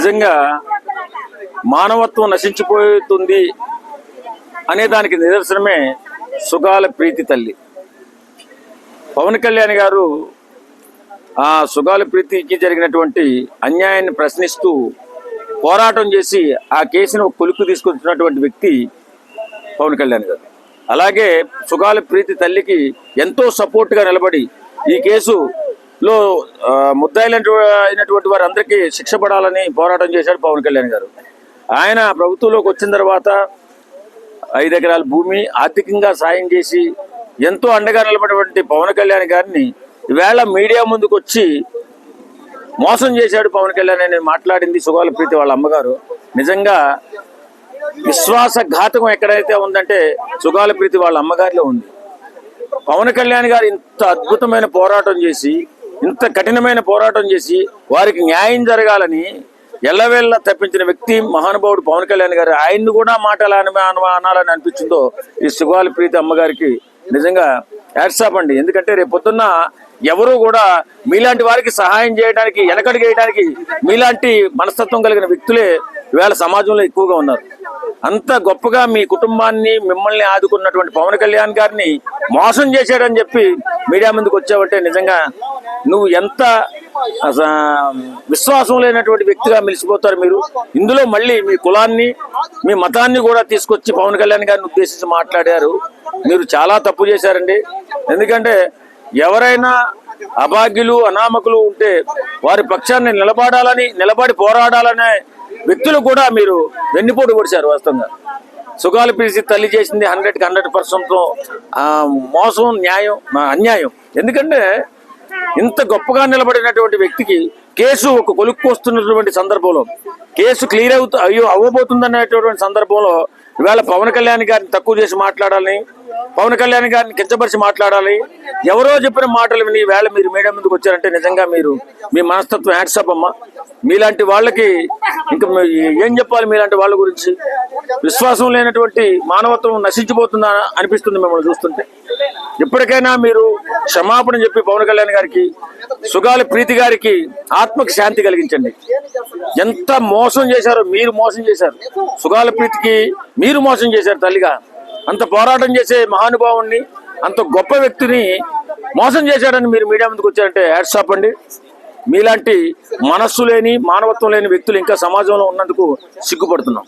నిజంగా మానవత్వం నశించిపోతుంది అనే దానికి నిదర్శనమే సుగాల ప్రీతి తల్లి. పవన్ కళ్యాణ్ గారు ఆ సుగాల ప్రీతికి జరిగినటువంటి అన్యాయాన్ని ప్రశ్నిస్తూ పోరాటం చేసి ఆ కేసును కొలుక్కు తీసుకొచ్చినటువంటి వ్యక్తి పవన్ కళ్యాణ్ గారు. అలాగే సుగాల ప్రీతి తల్లికి ఎంతో సపోర్ట్గా నిలబడి ఈ కేసులో ముద్దాయిలైనటువంటి వారందరికీ శిక్ష పడాలని పోరాటం చేశాడు పవన్ కళ్యాణ్ గారు. ఆయన ప్రభుత్వంలోకి వచ్చిన తర్వాత 5 ఎకరాల భూమి ఆర్థికంగా సాయం చేసి ఎంతో అండగా నిలబడినటువంటి పవన్ కళ్యాణ్ గారిని ఈవేళ మీడియా ముందుకు వచ్చి మోసం చేశాడు పవన్ కళ్యాణ్ అని మాట్లాడింది సుగాల ప్రీతి వాళ్ళ అమ్మగారు. నిజంగా విశ్వాసఘాతకం ఎక్కడైతే ఉందంటే సుగాల ప్రీతి వాళ్ళ అమ్మగారిలో ఉంది. పవన్ కళ్యాణ్ గారు ఇంత అద్భుతమైన పోరాటం చేసి, ఇంత కఠినమైన పోరాటం చేసి వారికి న్యాయం జరగాలని ఎల్లవేళ్ళ తప్పించిన వ్యక్తి మహానుభావుడు పవన్ కళ్యాణ్ గారు. ఆయన్ని కూడా అనాలని అనిపించిందో ఈ సుగాల ప్రీతి అమ్మగారికి నిజంగా హ్యాట్సాప్ అండి. ఎందుకంటే రేపు పొద్దున్న ఎవరు కూడా మీలాంటి వారికి సహాయం చేయడానికి వెనకడుగు వేయడానికి మీలాంటి మనస్తత్వం కలిగిన వ్యక్తులే ఇవాళ సమాజంలో ఎక్కువగా ఉన్నారు. అంత గొప్పగా మీ కుటుంబాన్ని మిమ్మల్ని ఆదుకున్నటువంటి పవన్ కళ్యాణ్ గారిని మోసం చేశాడని చెప్పి మీడియా ముందుకు వచ్చావంటే నిజంగా నువ్వు ఎంత విశ్వాసం లేనటువంటి వ్యక్తిగా మిలిసిపోతారు మీరు. ఇందులో మళ్ళీ మీ కులాన్ని మీ మతాన్ని కూడా తీసుకొచ్చి పవన్ కళ్యాణ్ గారిని ఉద్దేశించి మాట్లాడారు. మీరు చాలా తప్పు చేశారండి. ఎందుకంటే ఎవరైనా అభాగ్యులు అనామకులు ఉంటే వారి పక్షాన్ని నిలబడి పోరాడాలనే వ్యక్తులు కూడా మీరు వెన్నుపోటు పొడిచారు. వాస్తవంగా సుగాల ప్రీతి తల్లి చేసింది 100% మోసం, అన్యాయం. ఎందుకంటే ఇంత గొప్పగా నిలబడినటువంటి వ్యక్తికి కేసు ఒక కొలుక్కు వస్తున్నటువంటి సందర్భంలో, కేసు క్లియర్ అవ్వబోతుందనేటువంటి సందర్భంలో ఇవాళ పవన్ కళ్యాణ్ గారిని తక్కువ చేసి మాట్లాడాలని, పవన్ కళ్యాణ్ గారిని కించపరిచి మాట్లాడాలి, ఎవరో చెప్పిన మాటలు విని వేళ మీరు మీడియా ముందుకు వచ్చారంటే నిజంగా మీ మనస్తత్వం హ్యాట్సాప్ అమ్మా. మీలాంటి వాళ్ళకి ఇంకా ఏం చెప్పాలి? మీలాంటి వాళ్ళ గురించి విశ్వాసం లేనటువంటి మానవత్వం నశించిపోతుందా అనిపిస్తుంది మిమ్మల్ని చూస్తుంటే. ఇప్పటికైనా మీరు క్షమాపణ చెప్పి పవన్ కళ్యాణ్ గారికి, సుగాల ప్రీతి గారికి ఆత్మకి శాంతి కలిగించండి. ఎంత మోసం చేశారో మీరు మోసం చేశారు. సుగాల ప్రీతికి మీరు మోసం చేశారు తల్లిగా. అంత పోరాటం చేసే మహానుభావుణ్ణి, అంత గొప్ప వ్యక్తిని మోసం చేశాడని మీరు మీడియా ముందుకు వచ్చారంటే హ్యాట్సాప్ అండి. మీలాంటి మనస్సు లేని, మానవత్వం లేని వ్యక్తులు ఇంకా సమాజంలో ఉన్నందుకు సిగ్గుపడుతున్నాం.